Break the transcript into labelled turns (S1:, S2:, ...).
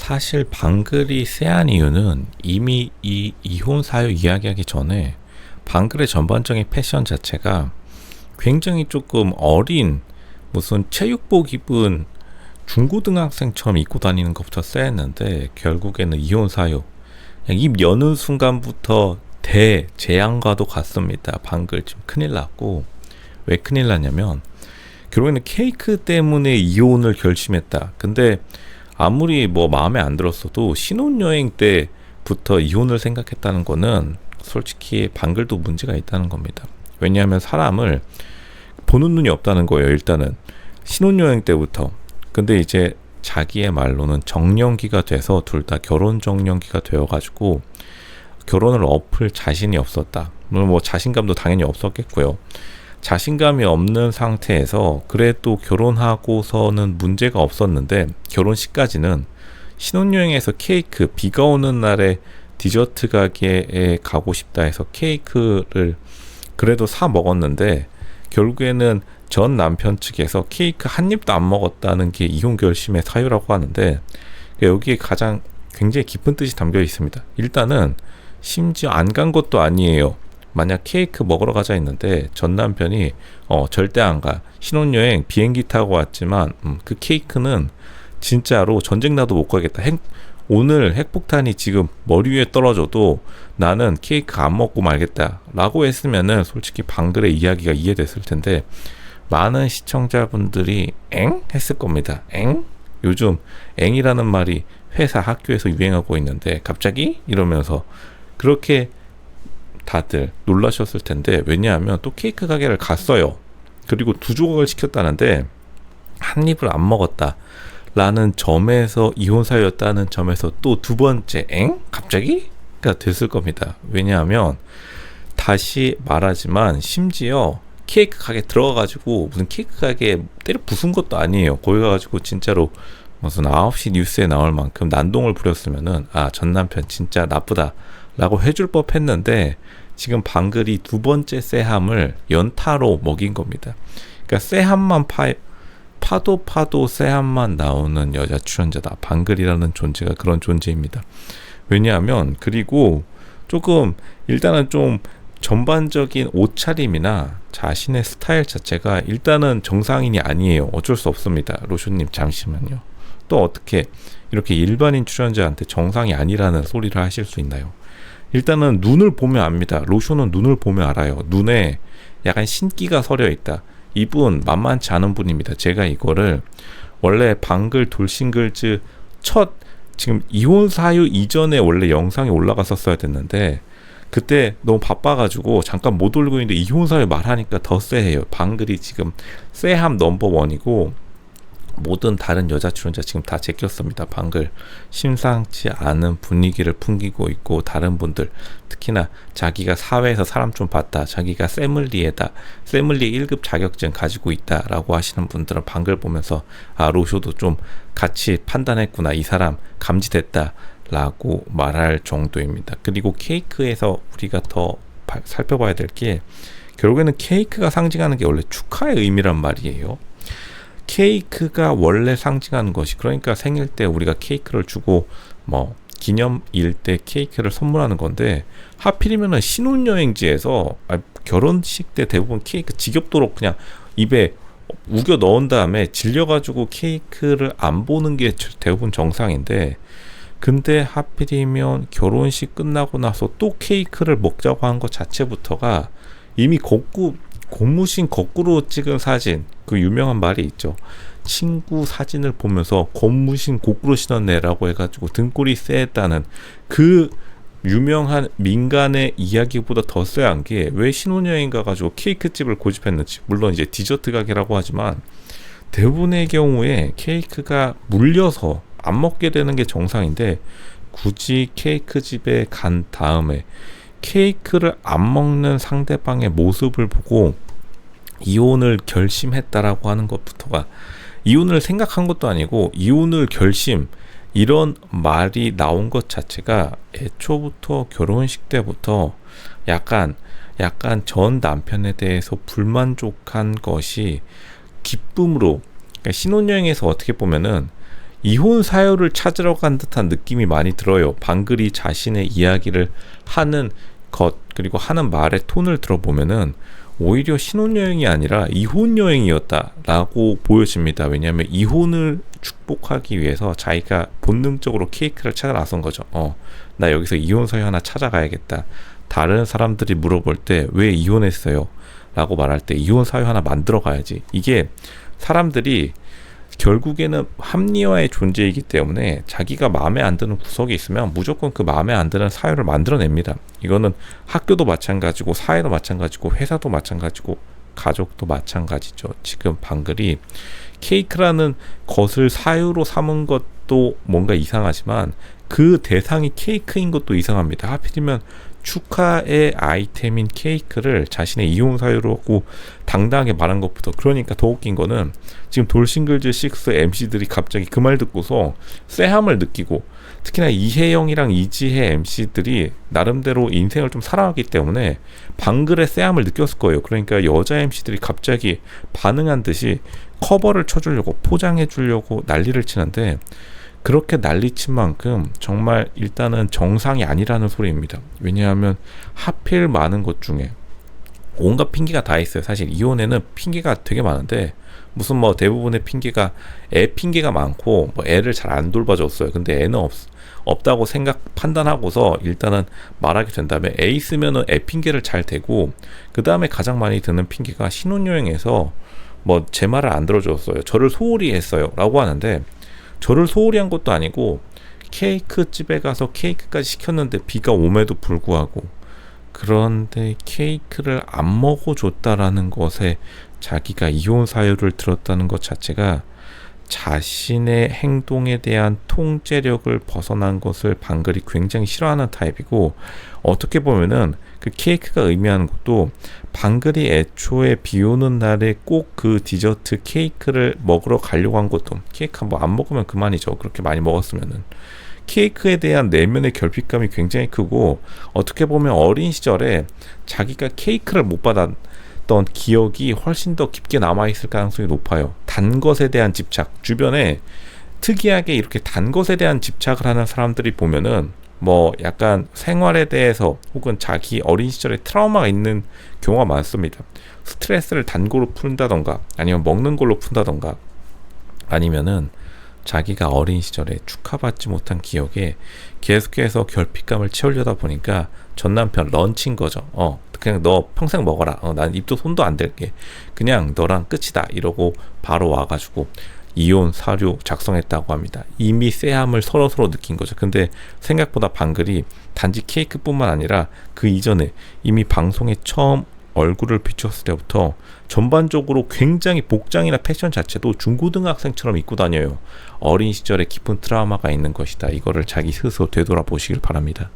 S1: 사실 방글이 쎄한 이유는 이미 이 이혼 사유 이야기하기 전에 방글의 전반적인 패션 자체가 굉장히 조금 어린 무슨 체육복 입은 중고등학생처럼 입고 다니는 것부터 쎄했는데 결국에는 이혼 사유 그냥 입 여는 순간부터 대재앙과도 같습니다. 방글 지금 큰일 났고 왜 큰일 났냐면 결국에는 케이크 때문에 이혼을 결심했다. 근데 아무리 뭐 마음에 안 들었어도 신혼여행 때부터 이혼을 생각했다는 거는 솔직히 방글도 문제가 있다는 겁니다. 왜냐하면 사람을 보는 눈이 없다는 거예요. 일단은 신혼여행 때부터. 근데 이제 자기의 말로는 정년기가 돼서 둘 다 결혼 정년기가 되어가지고 결혼을 엎을 자신이 없었다. 물론 뭐 자신감도 당연히 없었겠고요. 자신감이 없는 상태에서 그래도 결혼하고서는 문제가 없었는데 결혼식까지는 신혼여행에서 케이크 비가 오는 날에 디저트 가게에 가고 싶다 해서 케이크를 그래도 사 먹었는데 결국에는 전 남편 측에서 케이크 한 입도 안 먹었다는 게 이혼 결심의 사유라고 하는데 여기에 가장 굉장히 깊은 뜻이 담겨 있습니다. 일단은 심지어 안 간 것도 아니에요. 만약 케이크 먹으러 가자 했는데 전 남편이 절대 안 가. 신혼여행 비행기 타고 왔지만 그 케이크는 진짜로 전쟁 나도 못 가겠다. 오늘 핵폭탄이 지금 머리 위에 떨어져도 나는 케이크 안 먹고 말겠다 라고 했으면은 솔직히 방글의 이야기가 이해됐을 텐데 많은 시청자분들이 엥? 했을 겁니다. 엥? 요즘 엥이라는 말이 회사 학교에서 유행하고 있는데 갑자기? 이러면서 그렇게 다들 놀라셨을 텐데 왜냐하면 또 케이크 가게를 갔어요. 그리고 2조각을 시켰다는데 한 입을 안 먹었다 라는 점에서 이혼 사유였다는 점에서 또 두 번째 엥? 갑자기? 가 됐을 겁니다. 왜냐하면 다시 말하지만 심지어 케이크 가게 들어가가지고 무슨 케이크 가게에 때려 부순 것도 아니에요. 거기 가가지고 진짜로 무슨 9시 뉴스에 나올 만큼 난동을 부렸으면은 전 남편 진짜 나쁘다 라고 해줄 법 했는데 지금 방글이 두 번째 쎄함을 연타로 먹인 겁니다. 그러니까 쎄함만 파도 쎄함만 나오는 여자 출연자다. 방글이라는 존재가 그런 존재입니다. 왜냐하면 그리고 조금 일단은 좀 전반적인 옷차림이나 자신의 스타일 자체가 일단은 정상인이 아니에요. 어쩔 수 없습니다. 로쇼님 잠시만요. 또 어떻게 이렇게 일반인 출연자한테 정상이 아니라는 소리를 하실 수 있나요? 일단은 눈을 보면 압니다. 로쇼는 눈을 보면 알아요. 눈에 약간 신기가 서려 있다. 이분 만만치 않은 분입니다. 제가 이거를 원래 방글 돌싱글즈 지금 이혼 사유 이전에 원래 영상이 올라갔었어야 됐는데 그때 너무 바빠가지고 잠깐 못 올리고 있는데 이혼 사유 말하니까 더 쎄해요. 방글이 지금 쎄함 넘버1이고 모든 다른 여자 출연자 지금 다 제꼈습니다. 방글 심상치 않은 분위기를 풍기고 있고 다른 분들 특히나 자기가 사회에서 사람 좀 봤다. 자기가 세물리에다. 세물리 1급 자격증 가지고 있다 라고 하시는 분들은 방글 보면서 로쇼도 좀 같이 판단했구나. 이 사람 감지됐다 라고 말할 정도입니다. 그리고 케이크에서 우리가 더 살펴봐야 될 게 결국에는 케이크가 상징하는 게 원래 축하의 의미란 말이에요. 케이크가 원래 상징하는 것이 그러니까 생일 때 우리가 케이크를 주고 뭐 기념일 때 케이크를 선물하는 건데 하필이면은 신혼여행지에서 결혼식 때 대부분 케이크 지겹도록 그냥 입에 우겨 넣은 다음에 질려가지고 케이크를 안 보는 게 대부분 정상인데 근데 하필이면 결혼식 끝나고 나서 또 케이크를 먹자고 한 것 자체부터가 이미 고무신 거꾸로 찍은 사진 그 유명한 말이 있죠. 친구 사진을 보면서 고무신 거꾸로 신었네라고 해가지고 등골이 쎄했다는 그 유명한 민간의 이야기보다 더 쎄한 게 왜 신혼여행 가가지고 케이크집을 고집했는지. 물론 이제 디저트 가게라고 하지만 대부분의 경우에 케이크가 물려서 안 먹게 되는 게 정상인데 굳이 케이크집에 간 다음에 케이크를 안 먹는 상대방의 모습을 보고 이혼을 결심했다라고 하는 것부터가 이혼을 생각한 것도 아니고 이혼을 결심 이런 말이 나온 것 자체가 애초부터 결혼식 때부터 약간 전 남편에 대해서 불만족한 것이 기쁨으로 그러니까 신혼여행에서 어떻게 보면은 이혼 사유를 찾으러 간 듯한 느낌이 많이 들어요. 방글이 자신의 이야기를 하는 것, 그리고 하는 말의 톤을 들어보면은 오히려 신혼여행이 아니라 이혼여행이었다라고 보여집니다. 왜냐하면 이혼을 축복하기 위해서 자기가 본능적으로 케이크를 찾아 나선 거죠. 나 여기서 이혼 사유 하나 찾아가야겠다. 다른 사람들이 물어볼 때 왜 이혼했어요? 라고 말할 때 이혼 사유 하나 만들어 가야지. 이게 사람들이 결국에는 합리화의 존재이기 때문에 자기가 마음에 안 드는 구석이 있으면 무조건 그 마음에 안 드는 사유를 만들어냅니다. 이거는 학교도 마찬가지고 사회도 마찬가지고 회사도 마찬가지고 가족도 마찬가지죠. 지금 방글이 케이크라는 것을 사유로 삼은 것도 뭔가 이상하지만 그 대상이 케이크인 것도 이상합니다. 하필이면 축하의 아이템인 케이크를 자신의 이혼 사유로 하고 당당하게 말한 것부터. 그러니까 더 웃긴 거는 지금 돌싱글즈 6 MC들이 갑자기 그 말 듣고서 쎄함을 느끼고, 특히나 이혜영이랑 이지혜 MC들이 나름대로 인생을 좀 살아왔기 때문에 방글의 쎄함을 느꼈을 거예요. 그러니까 여자 MC들이 갑자기 반응한 듯이 커버를 쳐주려고 포장해 주려고 난리를 치는데, 그렇게 난리친 만큼 정말 일단은 정상이 아니라는 소리입니다. 왜냐하면 하필 많은 것 중에 온갖 핑계가 다 있어요. 사실 이혼에는 핑계가 되게 많은데, 무슨 뭐 대부분의 핑계가 애 핑계가 많고, 뭐 애를 잘 안 돌봐줬어요. 근데 애는 없다고 판단하고서 일단은 말하게 된다면 애 있으면은 애 핑계를 잘 대고, 그 다음에 가장 많이 드는 핑계가 신혼여행에서 뭐 제 말을 안 들어줬어요, 저를 소홀히 했어요 라고 하는데, 저를 소홀히 한 것도 아니고 케이크 집에 가서 케이크까지 시켰는데 비가 옴에도 불구하고, 그런데 케이크를 안 먹어줬다라는 것에 자기가 이혼 사유를 들었다는 것 자체가 자신의 행동에 대한 통제력을 벗어난 것을 방글이 굉장히 싫어하는 타입이고, 어떻게 보면은 그 케이크가 의미하는 것도 방글이 애초에 비 오는 날에 꼭 그 디저트 케이크를 먹으러 가려고 한 것도, 케이크 뭐 안 먹으면 그만이죠. 그렇게 많이 먹었으면은. 케이크에 대한 내면의 결핍감이 굉장히 크고, 어떻게 보면 어린 시절에 자기가 케이크를 못 받았던 기억이 훨씬 더 깊게 남아있을 가능성이 높아요. 단 것에 대한 집착, 주변에 특이하게 이렇게 단 것에 대한 집착을 하는 사람들이 보면은 뭐 약간 생활에 대해서 혹은 자기 어린 시절에 트라우마가 있는 경우가 많습니다. 스트레스를 단 거로 푼다던가, 아니면 먹는 걸로 푼다던가, 아니면은 자기가 어린 시절에 축하받지 못한 기억에 계속해서 결핍감을 채우려다 보니까 전 남편 런친 거죠. 그냥 너 평생 먹어라. 난 입도 손도 안 댈게. 그냥 너랑 끝이다. 이러고 바로 와가지고 이혼 사유 작성했다고 합니다. 이미 쎄함을 서로서로 느낀 거죠. 근데 생각보다 방글이 단지 케이크뿐만 아니라 그 이전에 이미 방송에 처음 얼굴을 비췄을 때부터 전반적으로 굉장히 복장이나 패션 자체도 중고등학생처럼 입고 다녀요. 어린 시절에 깊은 트라우마가 있는 것이다. 이거를 자기 스스로 되돌아보시길 바랍니다.